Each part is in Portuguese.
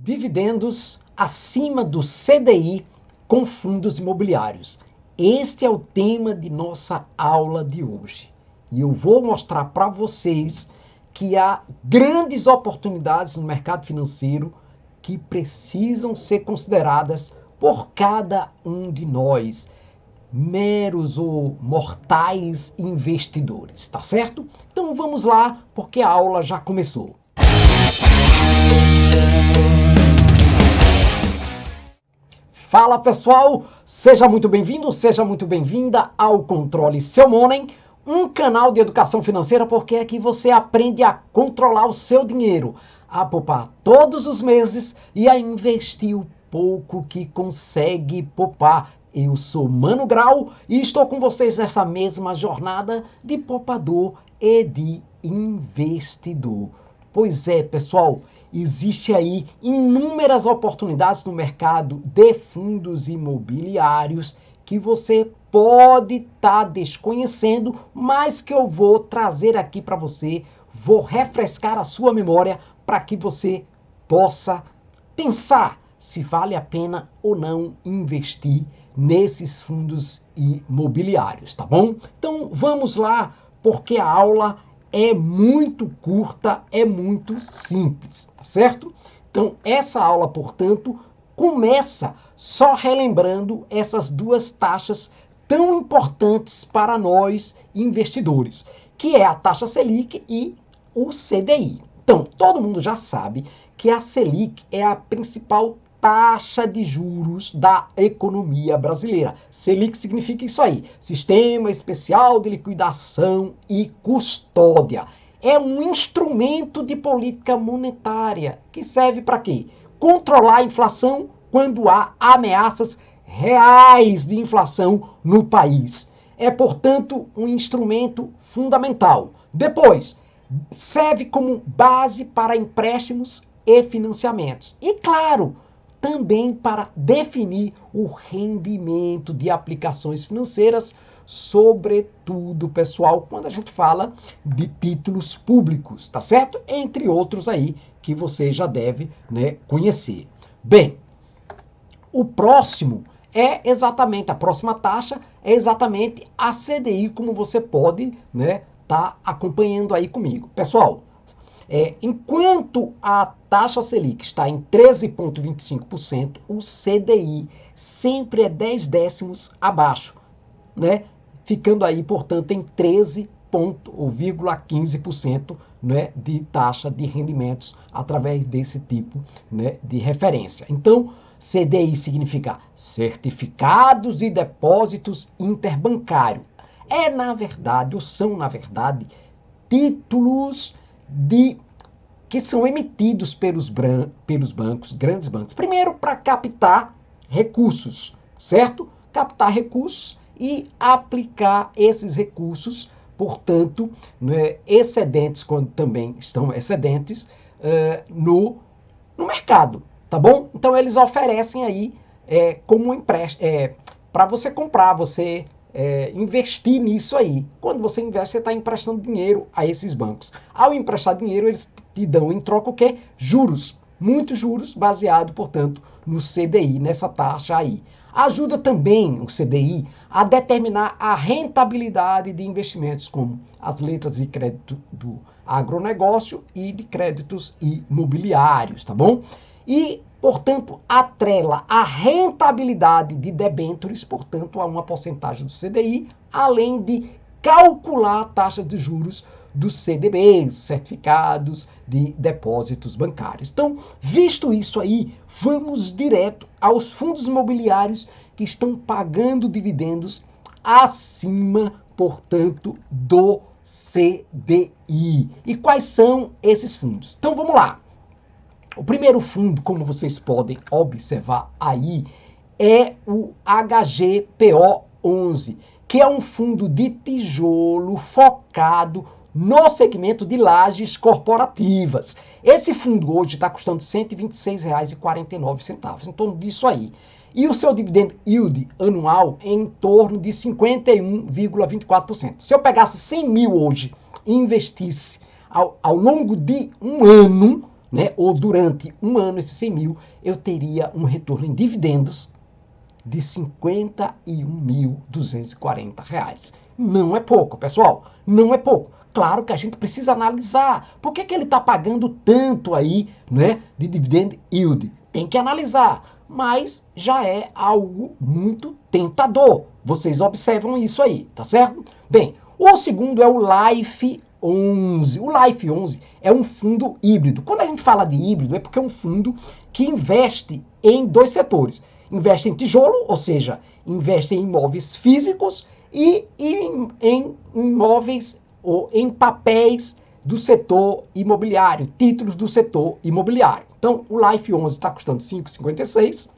Dividendos acima do CDI com fundos imobiliários. Este é o tema de nossa aula de hoje. E eu vou mostrar para vocês que há grandes oportunidades no mercado financeiro que precisam ser consideradas por cada um de nós, meros ou mortais investidores, tá certo? Então vamos lá, porque a aula já começou. Fala pessoal, seja muito bem-vindo, seja muito bem-vinda ao Controle Seu Money, um canal de educação financeira porque aqui você aprende a controlar o seu dinheiro, a poupar todos os meses e a investir o pouco que consegue poupar. Eu sou Mano Grau e estou com vocês nessa mesma jornada de poupador e de investidor. Pois é, pessoal, existe aí inúmeras oportunidades no mercado de fundos imobiliários que você pode estar desconhecendo, mas que eu vou trazer aqui para você, vou refrescar a sua memória para que você possa pensar se vale a pena ou não investir nesses fundos imobiliários, tá bom? Então vamos lá, porque a aula é muito curta, é muito simples, tá certo? Então essa aula, portanto, começa só relembrando essas duas taxas tão importantes para nós investidores, que é a taxa Selic e o CDI. Então, todo mundo já sabe que a Selic é a principal taxa de juros da economia brasileira. Selic significa isso aí, Sistema Especial de Liquidação e Custódia. É um instrumento de política monetária que serve para quê? Controlar a inflação quando há ameaças reais de inflação no país. É, portanto, um instrumento fundamental. Depois, serve como base para empréstimos e financiamentos. E, claro, também para definir o rendimento de aplicações financeiras, sobretudo, pessoal, quando a gente fala de títulos públicos, tá certo? Entre outros aí que você já deve, né, conhecer. Bem, o próximo é exatamente, a próxima taxa é exatamente a CDI, como você pode, né, tá acompanhando aí comigo. Pessoal, enquanto a taxa Selic está em 13,25%, o CDI sempre é 10 décimos abaixo, né? Ficando aí, portanto, em 13,15%, né, de taxa de rendimentos através desse tipo, né, de referência. Então, CDI significa Certificados de Depósitos Interbancário. Na verdade, ou são, na verdade, títulos que são emitidos pelos bancos, grandes bancos, primeiro para captar recursos, certo? Captar recursos e aplicar esses recursos, portanto, né, excedentes, quando também estão excedentes, no mercado, tá bom? Então eles oferecem aí como um empréstimo, para você comprar, você investir nisso aí. Quando você investe, você está emprestando dinheiro a esses bancos. Ao emprestar dinheiro, eles te dão em troca o quê? Juros. Muitos juros, baseado, portanto, no CDI, nessa taxa aí. Ajuda também o CDI a determinar a rentabilidade de investimentos, como as letras de crédito do agronegócio e de créditos imobiliários, tá bom? E, portanto, atrela a rentabilidade de debêntures, portanto, a uma porcentagem do CDI, além de calcular a taxa de juros dos CDBs, certificados de depósitos bancários. Então, visto isso aí, vamos direto aos fundos imobiliários que estão pagando dividendos acima, portanto, do CDI. E quais são esses fundos? Então, vamos lá. O primeiro fundo, como vocês podem observar aí, é o HGPO11, que é um fundo de tijolo focado no segmento de lajes corporativas. Esse fundo hoje está custando R$ 126,49, em torno disso aí. E o seu dividend yield anual é em torno de 51,24%. Se eu pegasse 100 mil hoje e investisse ao longo de um ano, né, ou durante um ano, esses 100 mil, eu teria um retorno em dividendos de R$ 51.240. Não é pouco, pessoal, não é pouco. Claro que a gente precisa analisar. Por que ele está pagando tanto aí, né, de dividend yield? Tem que analisar, mas já é algo muito tentador. Vocês observam isso aí, tá certo? Bem, o segundo é o Life 11. O Life 11 é um fundo híbrido. Quando a gente fala de híbrido, é porque é um fundo que investe em dois setores. Investe em tijolo, ou seja, investe em imóveis físicos e em imóveis ou em papéis do setor imobiliário, títulos do setor imobiliário. Então, o Life 11 está custando 5,56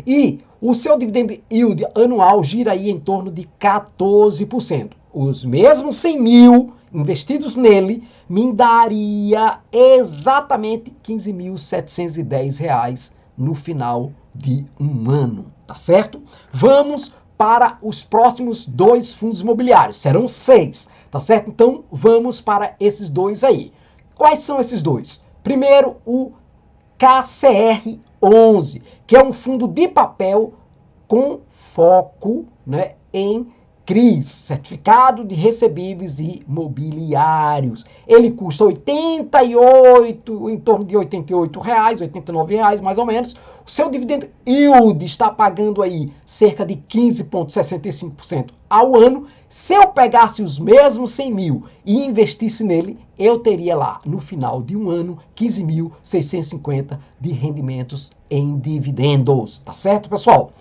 e o seu dividend yield anual gira aí em torno de 14%. Os mesmos 100 mil investidos nele me daria exatamente R$ 15.710 no final de um ano, tá certo? Vamos para os próximos dois fundos imobiliários, serão 6, tá certo? Então vamos para esses dois aí. Quais são esses dois? Primeiro, o KCR11, que é um fundo de papel com foco, né, em CRIs, Certificado de Recebíveis Imobiliários. Ele custa 88, em torno de R$ 88, R$ 89 mais ou menos. O seu dividend yield está pagando aí cerca de 15,65% ao ano. Se eu pegasse os mesmos 100 mil e investisse nele, eu teria lá, no final de um ano, 15.650 de rendimentos em dividendos. Tá certo, pessoal?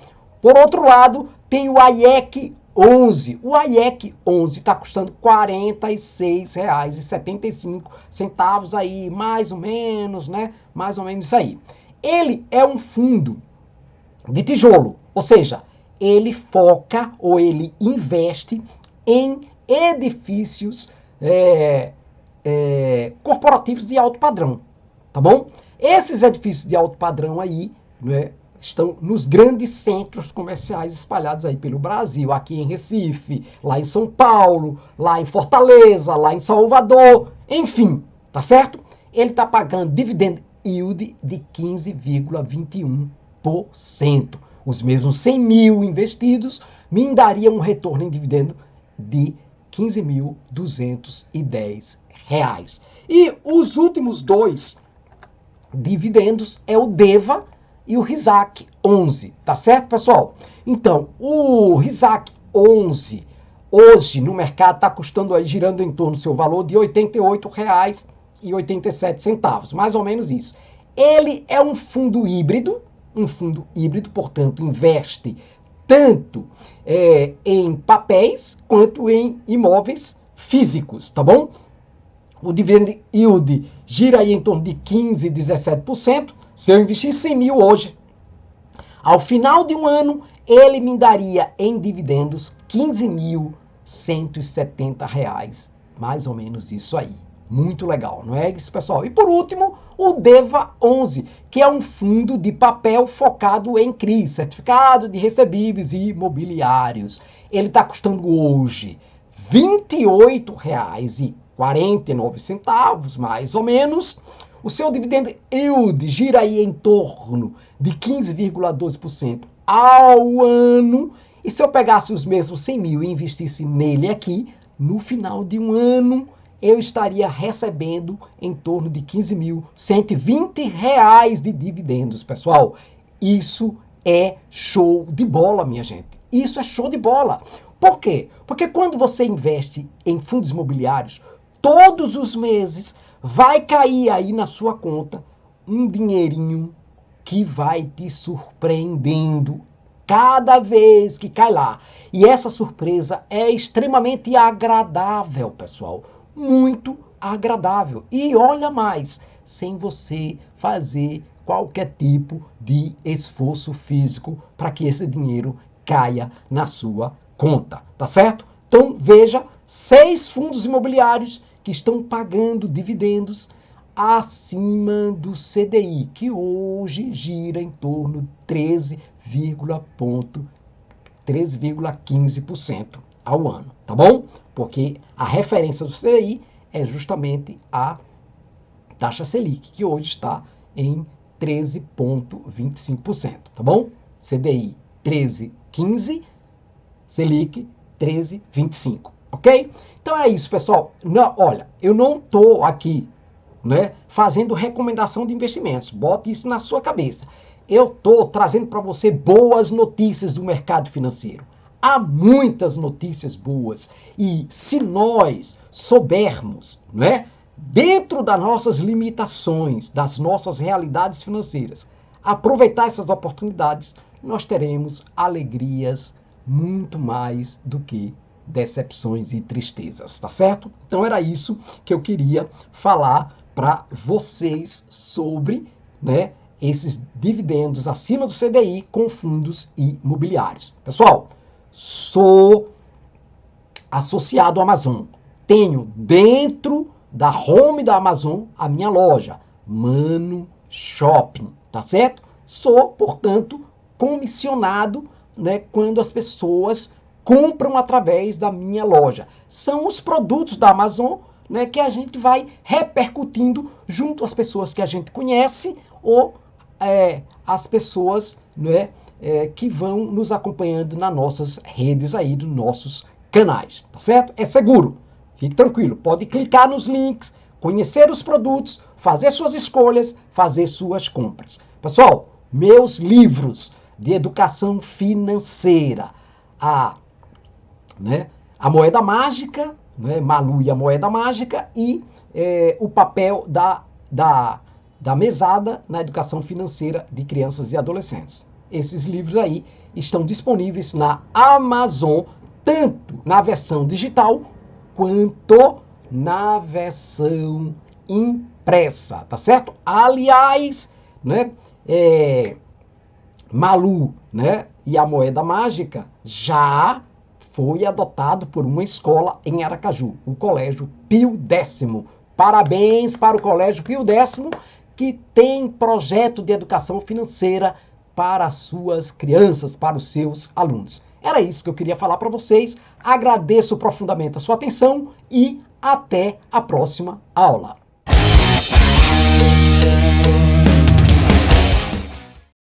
Por outro lado, tem o IEC 11. O IEC 11 está custando R$ 46,75 aí, mais ou menos, né? Mais ou menos isso aí. Ele é um fundo de tijolo, ou seja, ele foca ou ele investe em edifícios corporativos de alto padrão, tá bom? Esses edifícios de alto padrão aí, né, estão nos grandes centros comerciais espalhados aí pelo Brasil, aqui em Recife, lá em São Paulo, lá em Fortaleza, lá em Salvador, enfim, tá certo? Ele está pagando dividend yield de 15,21%. Os mesmos 100 mil investidos me dariam um retorno em dividendo de R$ 15.210. E os últimos dois dividendos é o DEVA e o RISAC 11, tá certo, pessoal? Então, o RISAC 11, hoje no mercado está custando aí, girando em torno do seu valor de R$ 88,87, mais ou menos isso. Ele é um fundo híbrido, portanto, investe tanto em papéis quanto em imóveis físicos, tá bom? O dividend yield gira aí em torno de 15, 17%. Se eu investir 100 mil hoje, ao final de um ano, ele me daria em dividendos R$ 15.170. Mais ou menos isso aí. Muito legal, não é isso, pessoal? E por último, o DEVA 11, que é um fundo de papel focado em CRIs, Certificado de Recebíveis Imobiliários. Ele está custando hoje R$ 28,49, mais ou menos. O seu dividend yield gira aí em torno de 15,12% ao ano. E se eu pegasse os mesmos 100 mil e investisse nele aqui, no final de um ano, eu estaria recebendo em torno de R$ 15.120 de dividendos, pessoal. Isso é show de bola, minha gente. Isso é show de bola. Por quê? Porque quando você investe em fundos imobiliários, todos os meses vai cair aí na sua conta um dinheirinho que vai te surpreendendo cada vez que cai lá. E essa surpresa é extremamente agradável, pessoal. Muito agradável. E olha mais, sem você fazer qualquer tipo de esforço físico para que esse dinheiro caia na sua conta, tá certo? Então veja, 6 fundos imobiliários que estão pagando dividendos acima do CDI, que hoje gira em torno de 13,15% ao ano, tá bom? Porque a referência do CDI é justamente a taxa Selic, que hoje está em 13,25%, tá bom? CDI 13,15, Selic 13,25, ok? Então é isso, pessoal. Não, olha, eu não estou aqui, né, fazendo recomendação de investimentos. Bote isso na sua cabeça. Eu estou trazendo para você boas notícias do mercado financeiro. Há muitas notícias boas e se nós soubermos, né, dentro das nossas limitações, das nossas realidades financeiras, aproveitar essas oportunidades, nós teremos alegrias muito mais do que decepções e tristezas, tá certo? Então era isso que eu queria falar para vocês sobre, né, esses dividendos acima do CDI com fundos imobiliários. Pessoal, sou associado à Amazon. Tenho dentro da home da Amazon a minha loja, Mano Shopping, tá certo? Sou, portanto, comissionado, né, quando as pessoas compram através da minha loja. São os produtos da Amazon, né, que a gente vai repercutindo junto às pessoas que a gente conhece ou as pessoas, né, que vão nos acompanhando nas nossas redes aí, dos nossos canais, tá certo? É seguro, fique tranquilo, pode clicar nos links, conhecer os produtos, fazer suas escolhas, fazer suas compras. Pessoal, meus livros de educação financeira, a Moeda Mágica, né, Malu e a Moeda Mágica, e o papel da mesada na educação financeira de crianças e adolescentes. Esses livros aí estão disponíveis na Amazon, tanto na versão digital quanto na versão impressa, tá certo? Aliás, né, Malu, né, e a Moeda Mágica já foi adotado por uma escola em Aracaju, o Colégio Pio X. Parabéns para o Colégio Pio X, que tem projeto de educação financeira para as suas crianças, para os seus alunos. Era isso que eu queria falar para vocês. Agradeço profundamente a sua atenção e até a próxima aula.